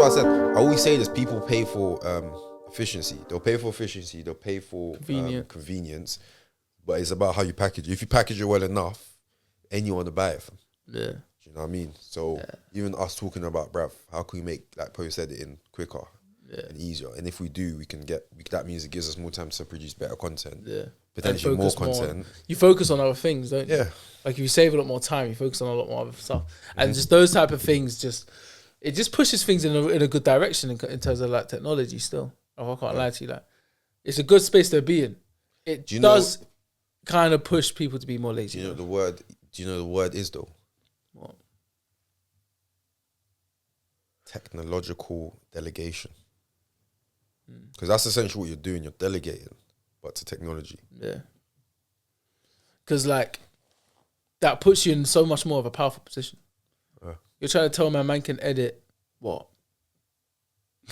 what I said. I always say this: people pay for efficiency. They'll pay for efficiency. They'll pay for convenience. But it's about how you package it. If you package it well enough, anyone will buy it. Yeah. Do you know what I mean? So even us talking about, bruv, how can we make, like Poe said, it in quicker and easier? And if we do, that means it gives us more time to produce better content. Yeah. Potentially more content. You focus on other things, don't you? Yeah. Like if you save a lot more time, you focus on a lot more other stuff. And just those type of things, it just pushes things in a good direction in terms of like technology still. Oh, I can't lie to you. Like, it's a good space to be in. It does kind of push people to be more lazy. Do you know the word is though? What? Technological delegation. Because that's essentially what you're doing. You're delegating, but to technology. Yeah. Because like, that puts you in so much more of a powerful position. You're trying to tell me a man can edit, what?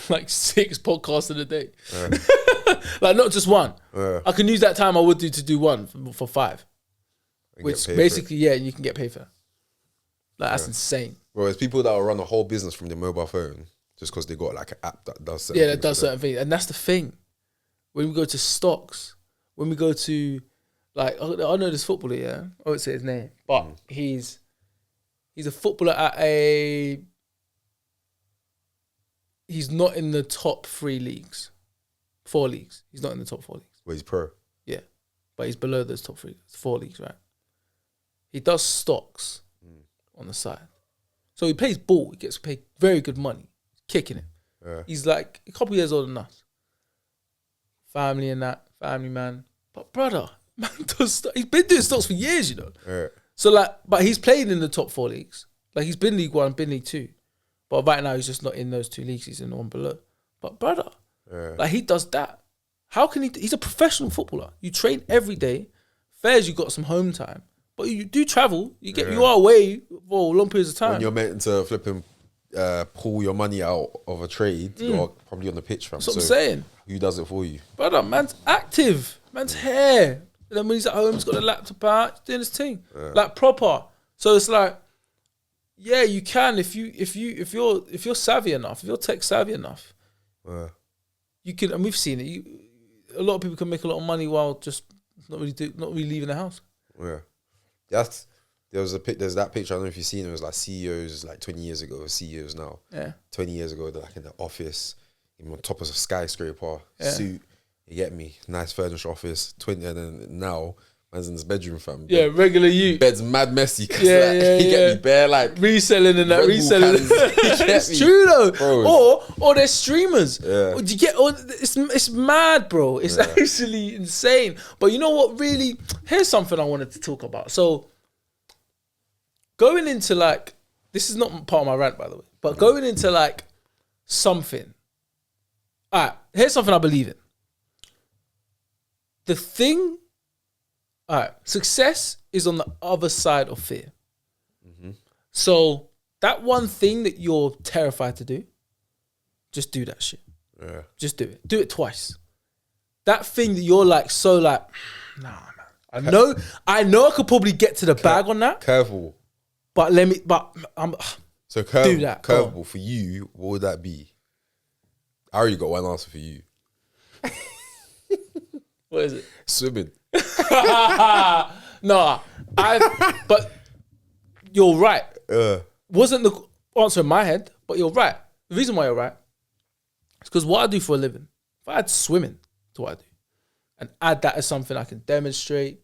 Like 6 podcasts in a day. Like not just one. I can use that time I would do to do one for 5. Which basically, and you can get paid for that. Like that's insane. Bro, there's people that will run a whole business from their mobile phone just because they got like an app that does certain things. Yeah, that does certain things. And that's the thing. When we go to stocks, when we go to, like, I know this footballer, yeah? I won't say his name, but he's a footballer at he's not in the top 3 leagues. 4 leagues. He's not in the top 4 leagues. Well, he's pro. Yeah. But he's below those top 4 leagues, right? He does stocks on the side. So he plays ball. He gets paid very good money. He's kicking it. Yeah. He's like a couple years older than us. Family and that. Family man. But brother, man does he's been doing stocks for years, you know. Yeah. So like, but he's played in the top 4 leagues. Like he's been League 1, been League 2. But right now he's just not in those 2 leagues. He's in the one below. But brother, like he does that. How can he? He's a professional footballer. You train every day. Fairs, you got some home time, but you do travel. You are away for long periods of time. When you're meant to flipping pull your money out of a trade, you're probably on the pitch, fam. That's what I'm saying. Who does it for you, brother? Man's active. Man's here. And then when he's at home, he's got the laptop out, he's doing his thing, like proper. So it's like, yeah, you can if you're savvy enough, if you're tech savvy enough, you can. And we've seen it. A lot of people can make a lot of money while just not really leaving the house. Yeah, there's that picture. I don't know if you've seen it. It was like CEOs like 20 years ago, CEOs now. Yeah, 20 years ago, they're like in the office, on top of a skyscraper, suit. You get me? Nice furnished office. 20, and then now man's in his bedroom, fam. Yeah, regular you. Bed's mad messy. He get me bare like reselling and that reselling. It's true though. Bro. Or there's streamers. Yeah. You get it's mad, bro. It's actually insane. But you know what? Really, here's something I wanted to talk about. So going into like, this is not part of my rant, by the way, but going into like something. All right, here's something I believe in. The thing. All right, success is on the other side of fear. So that one thing that you're terrified to do, just do that shit. Yeah. Just do it. Do it twice. That thing that you're like, so like, nah, man. I know I could probably get to the bag on that. Curveball. But I'm so do that. Curveball for you, what would that be? I already got one answer for you. What is it? Swimming. No, but you're right. Wasn't the answer in my head, but you're right. The reason why you're right is because what I do for a living, if I had swimming to what I do and add that as something I can demonstrate,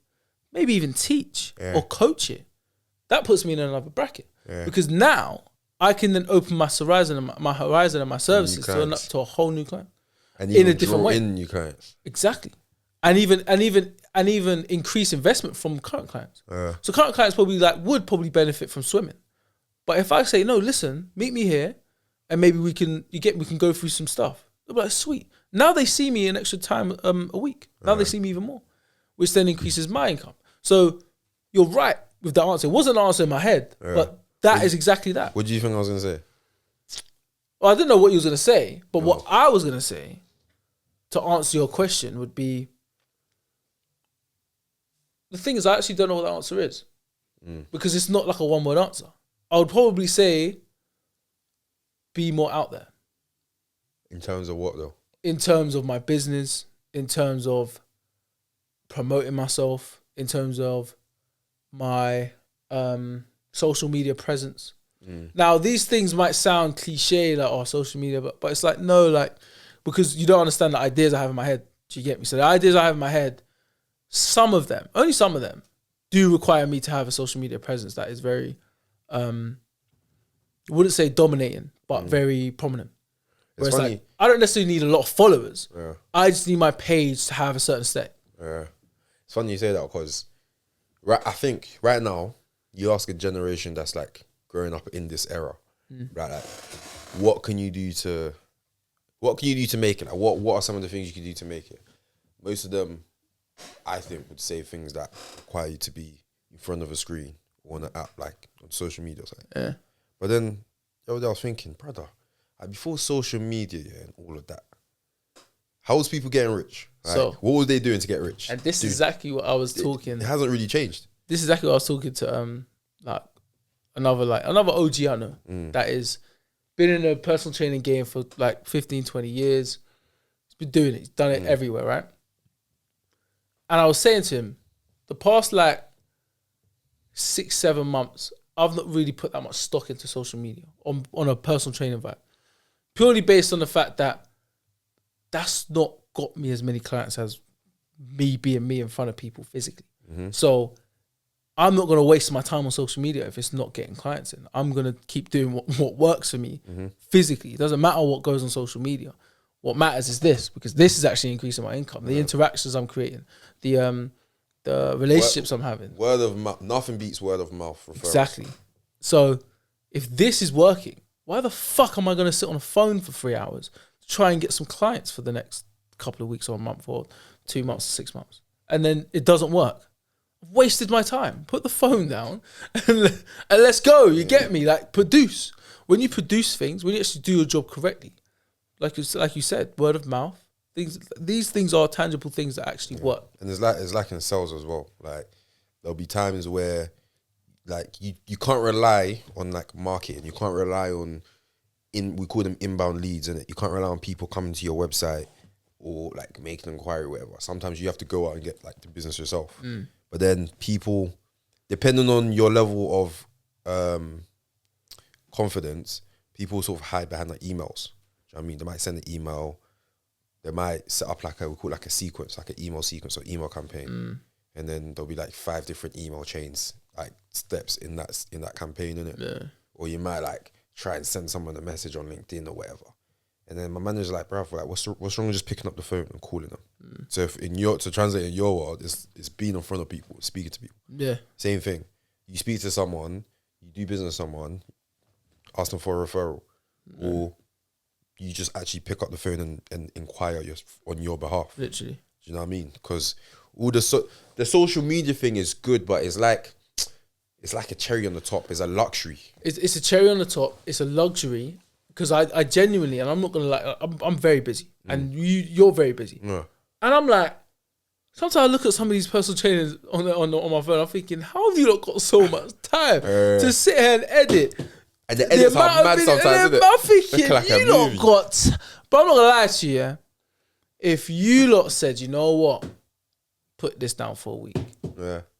maybe even teach or coach it, that puts me in another bracket. Because now I can then open my horizon and my services to a whole new client. And in a different way. In new clients. Exactly. And even increase investment from current clients. So current clients would probably benefit from swimming. But if I say, no, listen, meet me here, and maybe we can go through some stuff. They'll be like, sweet. Now they see me an extra time a week. Now they see me even more, which then increases my income. So you're right with the answer. It wasn't an answer in my head, but that is exactly that. What do you think I was going to say? Well, I didn't know what you was going to say, but what I was going to say to answer your question would be, the thing is, I actually don't know what the answer is because it's not like a one-word answer. I would probably say, be more out there. In terms of what though? In terms of my business, in terms of promoting myself, in terms of my social media presence. Now, these things might sound cliche, like, oh, social media, but it's like, no, like, because you don't understand the ideas I have in my head. Do you get me? So the ideas I have in my head, some of them, only some of them, do require me to have a social media presence that is very, I wouldn't say dominating, but very prominent. Whereas like, I don't necessarily need a lot of followers. Yeah. I just need my page to have a certain state. Yeah. It's funny you say that because I think right now, you ask a generation that's like growing up in this era, right? Like, what can you do to make it? Like, what are some of the things you can do to make it? Most of them, I think, would say things that require you to be in front of a screen or on an app, like on social media or something. Yeah. But then, I was thinking, brother, like before social media and all of that, how was people getting rich? Like, so, what were they doing to get rich? And this is exactly what I was talking. It hasn't really changed. This is exactly what I was talking to another OG I know that is been in a personal training game for like 15, 20 years. He's been doing it. He's done it everywhere, right? And I was saying to him, the past like 6-7 months, I've not really put that much stock into social media on a personal training vibe. Purely based on the fact that that's not got me as many clients as me being me in front of people physically. So I'm not going to waste my time on social media if it's not getting clients in. I'm going to keep doing what works for me physically. It doesn't matter what goes on social media. What matters is this, because this is actually increasing my income. The interactions I'm creating, the relationships I'm having. Word of mouth. Nothing beats word of mouth. Referrals. Exactly. So if this is working, why the fuck am I going to sit on a phone for 3 hours to try and get some clients for the next couple of weeks or a month or 2 months, 6 months? And then it doesn't work. I've wasted my time. Put the phone down and let's go. You get me? Like, produce. When you produce things, when you actually do your job correctly, like you said, word of mouth, these things are tangible things that actually work. And it's like in sales as well. Like, there'll be times where like you can't rely on like marketing. You can't rely on we call them inbound leads, innit? You can't rely on people coming to your website or like making an inquiry or whatever. Sometimes you have to go out and get like the business yourself. But then people, depending on your level of confidence, people sort of hide behind like emails. Do you know what I mean? They might send an email. They might set up like we call it like a sequence, like an email sequence or email campaign. And then there'll be like 5 different email chains, like steps in that campaign, innit? Yeah. Or you might like try and send someone a message on LinkedIn or whatever. And then my manager's like, bruv, like, what's wrong with just picking up the phone and calling them? So if to translate in your world, it's being in front of people, speaking to people. Yeah. Same thing. You speak to someone, you do business with someone, ask them for a referral, or you just actually pick up the phone and inquire on your behalf. Literally. Do you know what I mean? Because all the social media thing is good, but it's like a cherry on the top. It's a luxury. It's a cherry on the top. It's a luxury. Because I genuinely, and I'm not gonna lie, I'm very busy, and you're very busy, and I'm like, sometimes I look at some of these personal trainers on my phone, I'm thinking, how have you not got so much time to sit here and edit? And the edits are mad sometimes, isn't it? I'm thinking, like you lot got, but I'm not gonna lie to you, yeah? If you lot said, you know what, put this down for a week,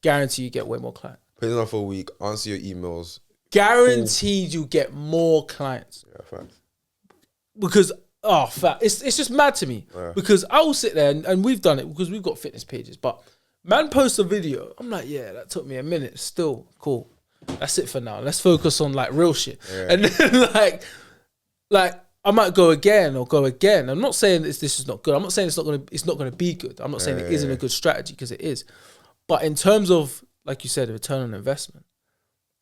guarantee you get way more clients. Put it down for a week, answer your emails. Guaranteed you get more clients. Yeah, facts. Because, it's just mad to me. Yeah. Because I will sit there and we've done it because we've got fitness pages. But man posts a video. I'm like, yeah, that took me a minute. Still, cool. That's it for now. Let's focus on like real shit. Yeah. And then like I might go again. I'm not saying this is not good. I'm not saying it's not gonna be good. I'm not saying it isn't a good strategy, because it is. But in terms of, like you said, return on investment,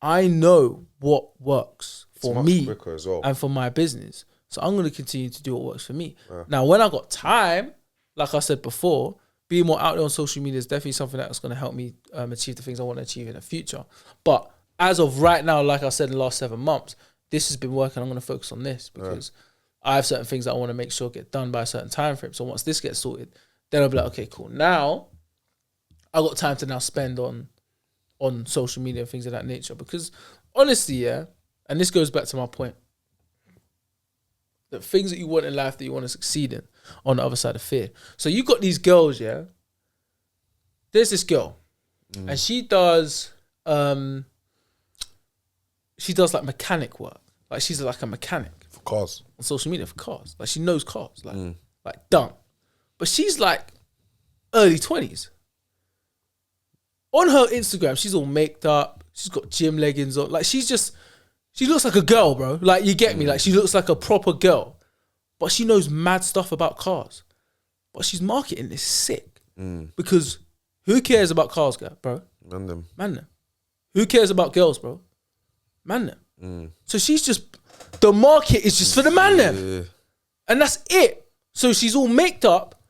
I know what works for me as well, and for my business. So I'm going to continue to do what works for me. Yeah. Now, when I got time, like I said before, being more out there on social media is definitely something that's going to help me achieve the things I want to achieve in the future. But as of right now, like I said, in the last 7 months, this has been working. I'm going to focus on this because I have certain things that I want to make sure get done by a certain time frame. So once this gets sorted, then I'll be like, okay, cool. Now I got time to now spend on social media and things of that nature. Because honestly, and this goes back to my point, the things that you want in life that you want to succeed in on the other side of fear. So you got these girls, yeah. There's this girl, and she does like mechanic work. Like she's like a mechanic for cars on social media for cars. Like she knows cars, like dumb. But she's like early 20s. On her Instagram, she's all maked up. She's got gym leggings on. Like she looks like a girl, bro. Like you get me? Like she looks like a proper girl. But she knows mad stuff about cars. But she's marketing this sick. Because who cares about cars, bro? Man them. Who cares about girls, bro? Man them. So she's just, the market is just for the man them. Yeah. And that's it. So she's all maked up,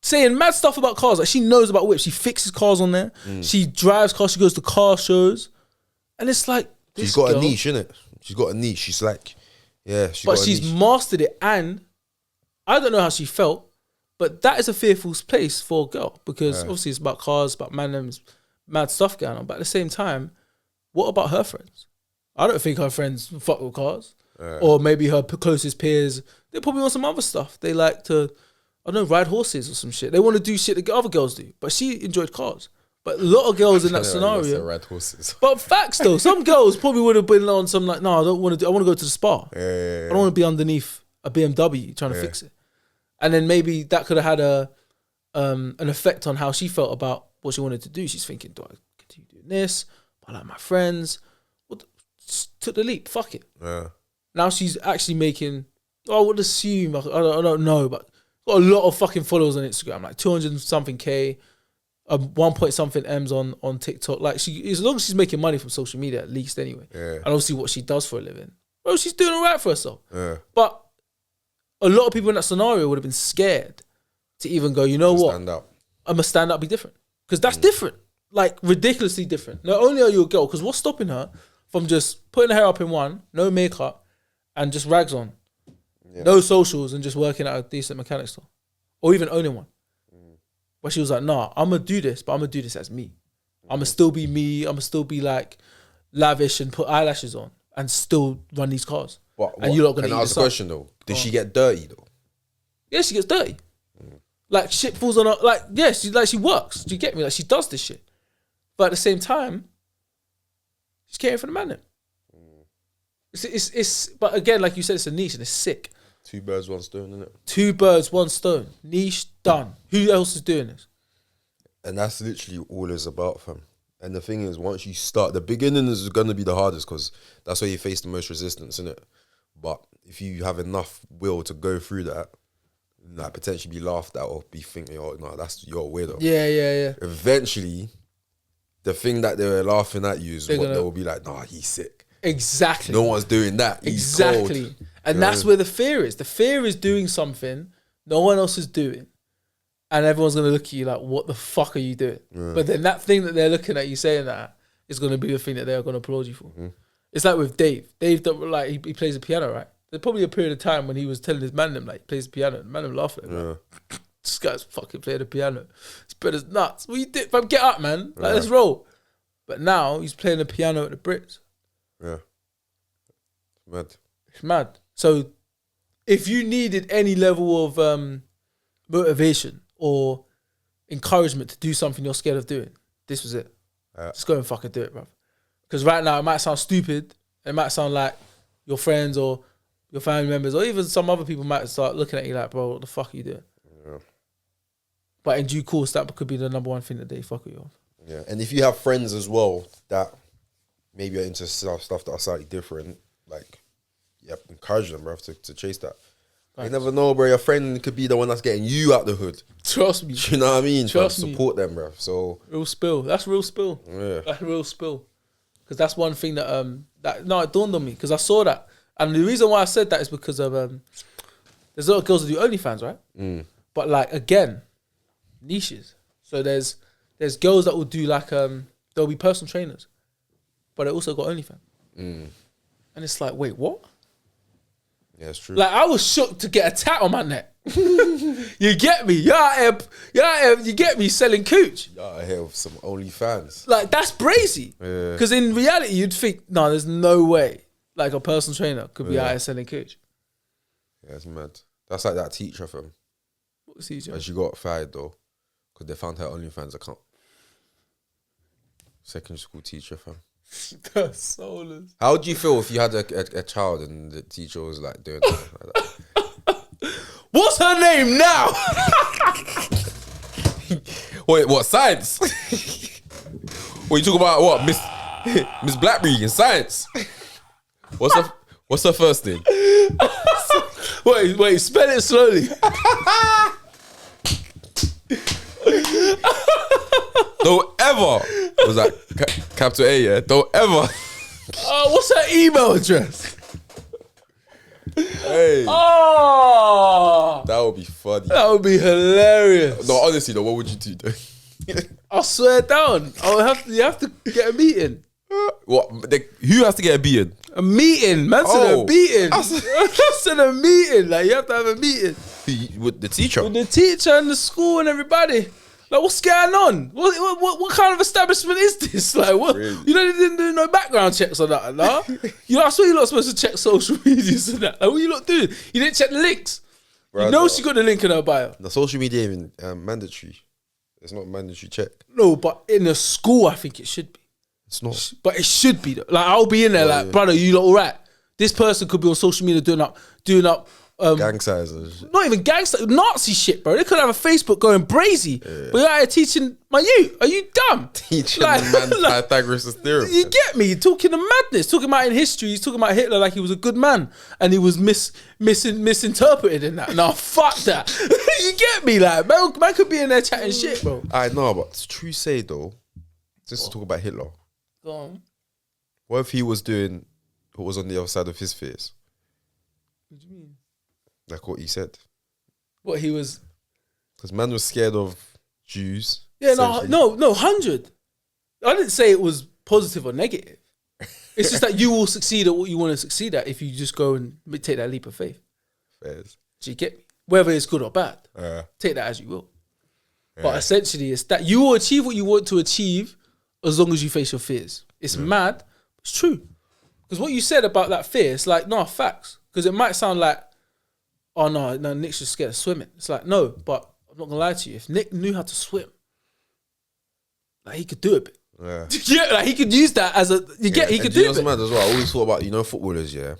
saying mad stuff about cars. Like she knows about whips. She fixes cars on there. She drives cars. She goes to car shows. And it's like, she's got a niche, innit? She's got a niche. She's like, yeah. She's mastered it. And I don't know how she felt, but that is a fearful place for a girl because obviously it's about cars, about mad stuff going on. But at the same time, what about her friends? I don't think her friends fuck with cars. Or maybe her closest peers, they probably want some other stuff. They like to, I don't know, ride horses or some shit. They want to do shit that other girls do. But she enjoyed cars. But a lot of girls in that scenario. Ride horses. But facts though, some girls probably would have been on some like, no, I don't want to I want to go to the spa. I don't want to be underneath a BMW trying to fix it. And then maybe that could have had an effect on how she felt about what she wanted to do. She's thinking, do I continue doing this? I like my friends. Took the leap. Fuck it. Yeah. Now she's actually making, I would assume, I don't know, but got a lot of fucking followers on Instagram, like 200 something K, 1 point something M's on TikTok. Like she, as long as she's making money from social media, at least anyway. Yeah. And obviously what she does for a living. Well, she's doing all right for herself. Yeah. But a lot of people in that scenario would have been scared to even go, you know what? Stand up. I'm going to stand up, be different. Because that's different. Like ridiculously different. Not only are you a girl, because what's stopping her from just putting her hair up in one, no makeup, and just rags on. Yeah. No socials and just working at a decent mechanic store. Or even owning one. But she was like, nah, I'm going to do this, but I'm going to do this as me. I'm going to still be me. I'm going to still be like lavish and put eyelashes on and still run these cars. And you're not going to ask the question though. Did she get dirty though? Yeah, she gets dirty. Like shit falls on her. Like, yeah, she works. Do you get me? Like she does this shit. But at the same time, she's caring for the man then. It's but again, like you said, it's a niche and it's sick. 2 birds, 1 stone, isn't it? 2 birds, 1 stone. Niche, done. Who else is doing this? And that's literally all it's about, fam. And the thing is, once you start, the beginning is going to be the hardest because that's where you face the most resistance, innit? But if you have enough will to go through that, like potentially be laughed at or be thinking, oh, no, you're a weirdo. Yeah. Eventually, the thing that they were laughing at you is they will be like, nah, he's sick. Exactly. No one's doing that. He's cold. And that's where the fear is. The fear is doing something no one else is doing. And everyone's going to look at you like, what the fuck are you doing? Yeah. But then that thing that they're looking at you saying that is going to be the thing that they're going to applaud you for. Mm-hmm. It's like with Dave. Dave, like, he plays the piano, right? There's probably a period of time when he was telling his man them, like, he plays the piano. The man them laugh at him. Yeah. Like, this guy's fucking playing the piano. His brother's nuts. What you did? Fam, get up, man. Like, let's roll. But now he's playing the piano at the Brits. Yeah. Mad. It's mad. So if you needed any level of motivation or encouragement to do something you're scared of doing, this was it. Just go and fucking do it, bro. Because right now it might sound stupid. It might sound like your friends or your family members or even some other people might start looking at you like, bro, what the fuck are you doing? Yeah. But in due course, that could be the number one thing that they fuck with you on. Yeah, and if you have friends as well that maybe are into stuff that are slightly different, like, yeah, encourage them, bro, to chase that. Right. You never know, bro. Your friend could be the one that's getting you out the hood. Trust me. You know what I mean? Trust me. Support them, bro. So real spill. That's real spill. Yeah. That's real spill. Because that's one thing that it dawned on me because I saw that, and the reason why I said that is because of there's a lot of girls that do OnlyFans, right? Mm. But like again, niches. So there's girls that will do like they'll be personal trainers, but they also got OnlyFans. Mm. And it's like, wait, what? Yeah, it's true. Like I was shocked to get a tat on my neck. You get me? You're out here, you get me selling cooch. You're out here with some OnlyFans. Like that's brazy. Because in reality, you'd think, no, there's no way like a personal trainer could be out here selling cooch. Yeah, it's mad. That's like that teacher from. What teacher? And she got fired though, because they found her OnlyFans account. Secondary school teacher fam. That's soulless. How would you feel if you had a child and the teacher was like doing that? Like that? What's her name now? Wait, what, science? What, you talk about what? Miss Blackberry in science? What's her first name? Wait, spell it slowly. Don't ever, was that capital A, yeah? Don't ever. What's her email address? Hey. Oh, That would be funny. that would be hilarious. No, honestly though, what would you do though? I swear down. You have to get a meeting. What? Who has to get a beating? A meeting, man. Said a meeting. I said a meeting. Like you have to have a meeting With the teacher? with the teacher and the school and everybody. Like what's going on? What kind of establishment is this? Like what? Really? You know, they didn't do no background checks on that, nah? I swear you're not supposed to check social medias and that. Like what you not doing? You didn't check the links. You know she got the link in her bio. The social media even mandatory. It's not mandatory check. No, but in a school, I think it should be. It's not. But it should be though. Like I'll be in there, brother, you lot all right? This person could be on social media doing up Gang signs and shit. not even gangster Nazi shit, bro. They could have a Facebook going brazy, but you're out here teaching my youth. Are you dumb? Teaching man Pythagoras' theorem. You get me? Talking the madness, talking about in history. He's talking about Hitler like he was a good man, and he was misinterpreted in that. Nah, fuck that. You get me? Like man could be in there chatting shit, bro. I know, but it's true say though. Just to talk about Hitler. Go on. What if he was doing what was on the other side of his face? What do you mean? Like what he said. What he was? Because man was scared of Jews. Yeah, no, 100. I didn't say it was positive or negative. It's just that you will succeed at what you want to succeed at if you just go and take that leap of faith. Fairs. Do you get me? Whether it's good or bad, take that as you will. But essentially, it's that you will achieve what you want to achieve as long as you face your fears. It's mad, it's true. Because what you said about that fear, it's like, no, facts. Because it might sound like, oh no, Nick's just scared of swimming. It's like, no, but I'm not gonna lie to you. If Nick knew how to swim, like he could do a bit. Yeah, like he could use that as a. He could do it. Mad as well. I always thought about footballers. Yeah,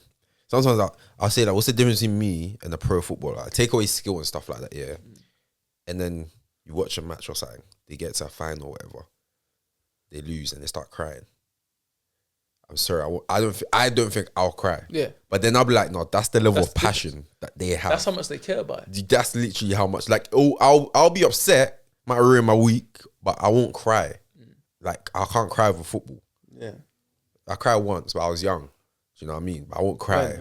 sometimes I'll say like, what's the difference between me and a pro footballer? I take away skill and stuff like that. Yeah, and then you watch a match or something. They get to a final or whatever. They lose and they start crying. I'm sorry, I don't think I'll cry. Yeah. But then I'll be like, no, that's the level of passion that they have. That's how much they care about it. That's literally how much. Like, I'll be upset, might ruin my week, but I won't cry. Like, I can't cry over football. Yeah. I cried once, but I was young. Do you know what I mean? But I won't cry.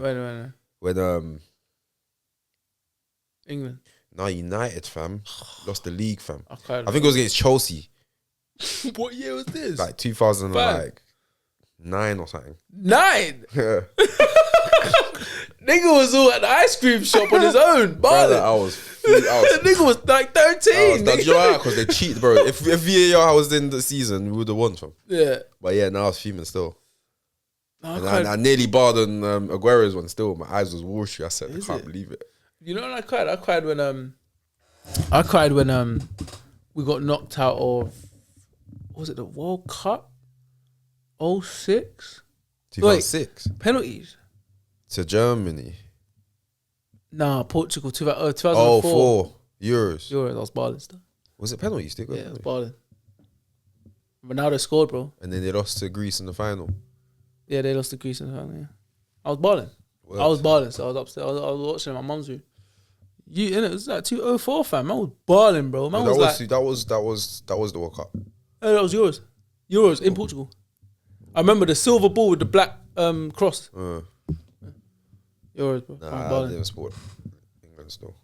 When England. No, United, fam. Lost the league, fam. I think it was against Chelsea. What year was this? Like 2009 or something. 9? Yeah. Nigga was all at the ice cream shop on his own. Brother, nigga was like 13. Because they cheated, bro. If VAR was in the season, we would have won, fam. Yeah. But yeah, now I was fuming still. I nearly barred on Aguero's one still. My eyes was watery. I said, I can't believe it. You know when I cried? I cried when we got knocked out of, was it the World Cup? 06? 2006? Penalties. To Germany. Nah, Portugal. 2004. Oh, 4 Euros. I was balling stuff. Was it penalties? Yeah, I was balling. Ronaldo scored, bro. And then they lost to Greece in the final. Yeah, they lost to Greece in the final, yeah. I was balling. So I was upstairs. I was watching my mum's room. It was like 2004, fam. I was balling, bro. That was the World Cup. Oh, that was yours. Euros in Portugal. I remember the silver ball with the black cross. Euros, bro. Nah, I didn't support England still.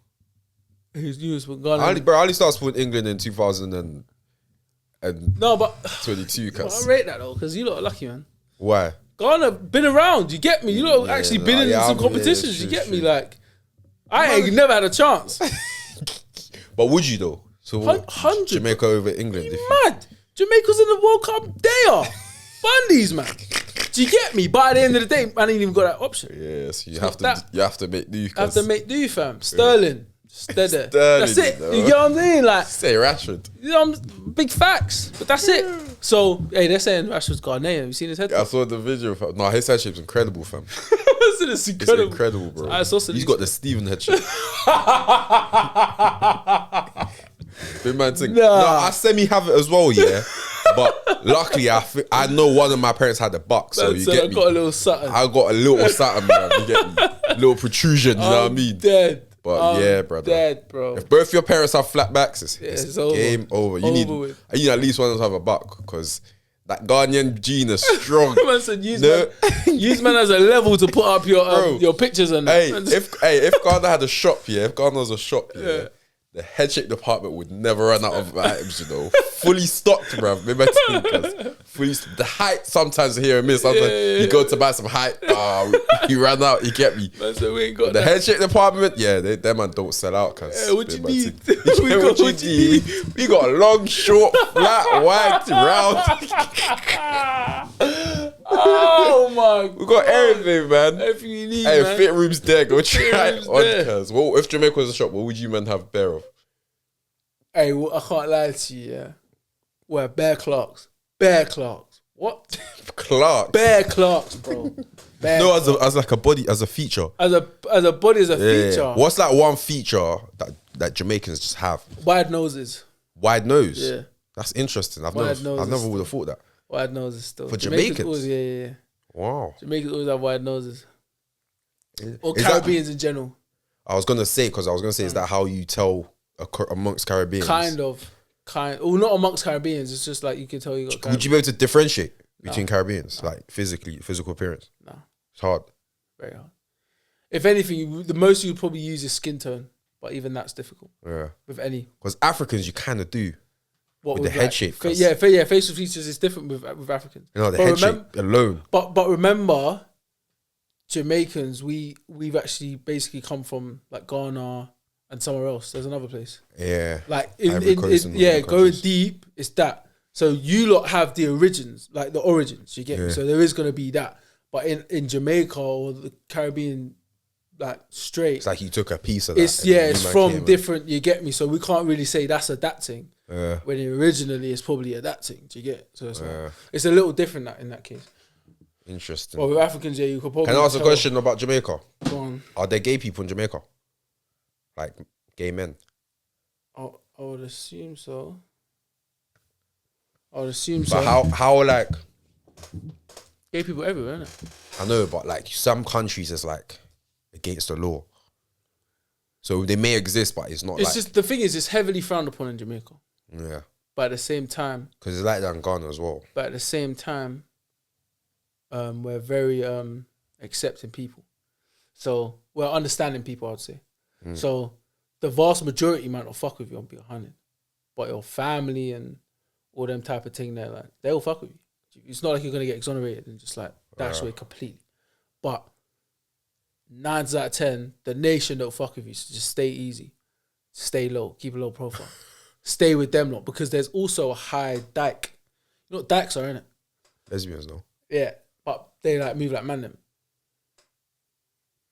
He's used for Ghana. I only started supporting England in 2000 and no, but 22. I rate that though, because you lot are lucky, man. Why? Ghana been around. You get me? You lot actually been in some competitions. You get me? Like, I ain't never had a chance. But would you though? So 100. Jamaica over England. You mad? Jamaica's in the World Cup. They are. Bundies, man. Do you get me? But at the end of the day, I ain't even got that option. Yeah, so you have to make do. Have to make do, fam. Sterling. Stay there. That's it. No. You get what I'm saying? Like, say Rashford. You know, big facts. But that's it. So, hey, they're saying Rashford's Ghanaian. Have you seen his head? Yeah, I saw the video. Fam. No, his head shape's incredible, fam. It's incredible. It's incredible, bro. So he's got the Steven head shape. Big man thing. Nah. No, I semi-have it as well, yeah. But luckily, I know one of my parents had a buck, so you get me. I got a little something. I got a little something, man. You get me? Little protrusion, you know what I mean? Dead. But yeah, brother. Dead, bro. If both your parents have flat backs, it's over. game over. You Over need at least one of them to have a buck because that Ghanaian gene is strong. Man said, use man as a level to put up your pictures and if Ghana had a shop, if Ghana was a shop, the head shape department would never run out of items, you know. Fully stocked, bruv. The height sometimes here and miss. Sometimes you go to buy some height, you ran out, you get me. Man said, we ain't got the that. head shape department, them man don't sell out. What you need? What you need? We got long, short, flat, wide, round. Oh my god. We got everything, man. Everything you need, Hey, man. fit room's there. Go try it there. on, cuz. Well, if Jamaica was a shop, what would you man have bare of? Hey, well, I can't lie to you, yeah. Wear bare Clarks. Bare Clarks. What? Clark. Bare Clarks, bro. Bare No, Clarks. as like a body, as a feature. As a body, as a feature. What's that one feature that Jamaicans just have? Wide noses. Wide nose. Yeah. That's interesting. I've Wide never noses. would have thought that. Wide noses still. For Jamaicans? Always, yeah. Wow. Jamaicans always have wide noses. Or Is Caribbeans in general. I was gonna say, is that how you tell amongst Caribbeans? Kind of. Well, not amongst Caribbeans. It's just like you can tell you got. Would you be able to differentiate between Caribbeans, like physical appearance? No. It's hard. Very hard. If anything, the most you would probably use is skin tone, but even that's difficult. Yeah. With any. Because Africans, you kind of do. What, with the head shape. Facial features is different with Africans. You know, the head shape alone. But remember, Jamaicans, we've actually basically come from like Ghana and somewhere else. There's another place. Yeah. Like going deep, it's that. So you lot have the origins, like the origins, you get me? So there is gonna be that. But in Jamaica or the Caribbean, like straight, it's like you took a piece of that. It's from different, you get me? So we can't really say that's adapting. When originally it's probably adapting, do you get? So it's a little different in that case. Interesting. Well, with Africans, you could probably. Can I ask a question about Jamaica? Go on. Are there gay people in Jamaica? Like gay men? I would assume so. But how like gay people everywhere, isn't it? I know, but like some countries it's like against the law. So they may exist, but it's not. It's just the thing is, it's heavily frowned upon in Jamaica. Yeah. But at the same time, because it's like that in Ghana as well. But at the same time, we're very accepting people, so we're understanding people. I'd say. So the vast majority might not fuck with you on being 100, but your family and all them type of thing, they'll fuck with you. It's not like you're gonna get exonerated and just like dash away completely. But 9 out of 10, the nation don't fuck with you. So just stay easy, stay low, keep a low profile, stay with them lot because there's also a high dyke. You know what dykes are, innit? Lesbians, no. Yeah, but they like move like man them.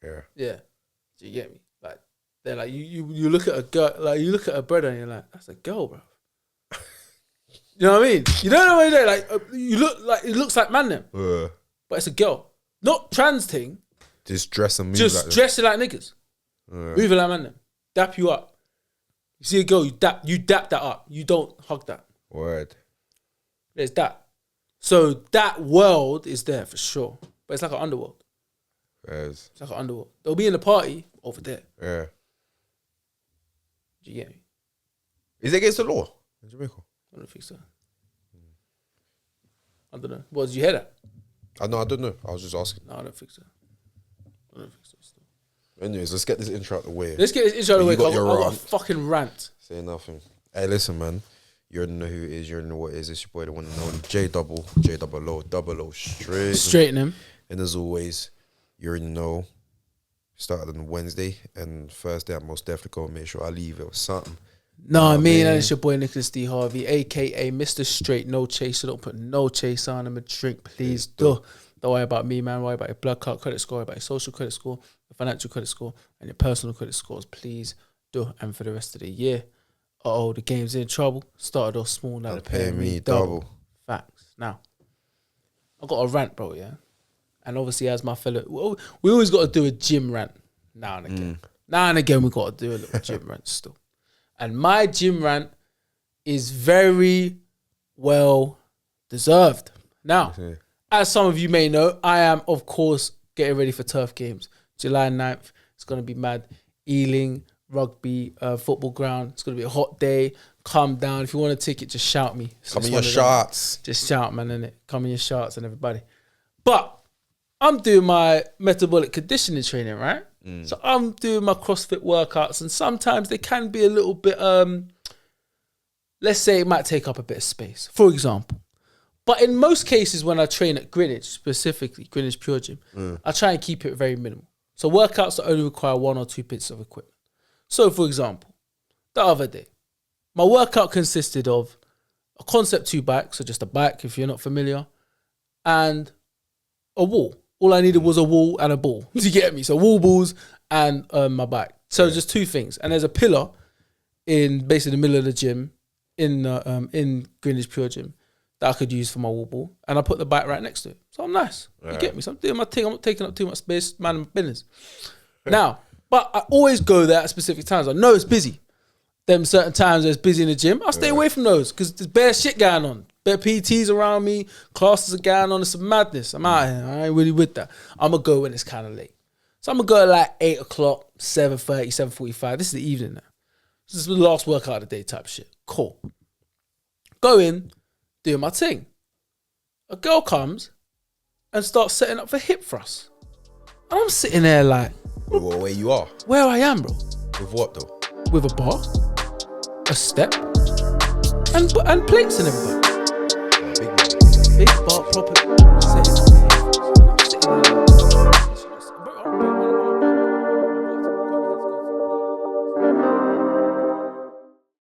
Yeah. Yeah. Do you get me? Like they're like you look at a girl, like you look at a brother and you're like, that's a girl, bro. You know what I mean? You don't know what they're like. You look like it looks like man them, but it's a girl, not trans thing. Just dress and move. Just like dress it like niggas. Move it like man them. Dap you up. You see a girl, you dap that up. You don't hug that. Word. There's that. So that world is there for sure, but it's like an underworld. Yes. It's like an underworld. They'll be in the party over there. Yeah. Do you get me? Is it against the law in Jamaica? I don't think so. I don't know. What, did you hear that? I don't know. I was just asking. No, I don't think so. Still. Anyways, let's get this intro out the way. Let's get this intro out the way. got I've your got a rant. fucking rant. Say nothing. Hey, listen, man. You already know who it is. You already know what it is. It's your boy, the one and only J-double-O, straight. Straighten him. And as always, you already know. Started on Wednesday and Thursday, I'm most definitely going to make sure I leave it with something. No, and it's your boy Nicholas D. Harvey, aka Mr. Straight, no chaser. Don't put no chaser on him a drink, please. Do. Don't worry about me, man. Worry about your blood credit score, worry about your social credit score, your financial credit score, and your personal credit scores. Please do. And for the rest of the year, the game's in trouble. Started off small, now they're paying me double. Facts. Now, I got a rant, bro, yeah? And obviously, as my fellow, we always got to do a gym rant now and again. Now and again, we got to do a little gym rant still. And my gym rant is very well deserved. Now, as some of you may know, I am, of course, getting ready for Turf Games. July 9th, it's going to be mad. Ealing, rugby, football ground. It's going to be a hot day. Calm down. If you want a ticket, just shout me. Come in your shots. Just shout, man, innit? Come in your shots and everybody. But I'm doing my metabolic conditioning training, right? So I'm doing my CrossFit workouts, and sometimes they can be a little bit, let's say it might take up a bit of space, for example. But in most cases, when I train at Greenwich, specifically Greenwich Pure Gym, I try and keep it very minimal. So workouts that only require 1 or 2 bits of equipment. So for example, the other day, my workout consisted of a Concept 2 bike, so just a bike if you're not familiar, and a wall. All I needed was a wall and a ball. You get me? So wall balls and my bike. So just 2 things. And there's a pillar in basically the middle of the gym in Greenwich Pure Gym that I could use for my wall ball. And I put the bike right next to it. So I'm nice. You get me? So I'm doing my thing. I'm not taking up too much space. Man, my business. Now, but I always go there at specific times. I know it's busy. Them certain times it's busy in the gym. I stay away from those because there's bare shit going on. Bare PTs around me, classes are going on. It's some madness. I'm out here. I ain't really with that. I'm going to go when it's kind of late. So I'm going to go at like 8 o'clock, 7:30, 7:45. This is the evening now. This is the last workout of the day type shit. Cool. Go in, doing my thing. A girl comes and starts setting up for hip thrusts. And I'm sitting there like... Where you are? Where I am, bro. With what though? With a bar, a step, and plates and everybody. Big bar, proper setting.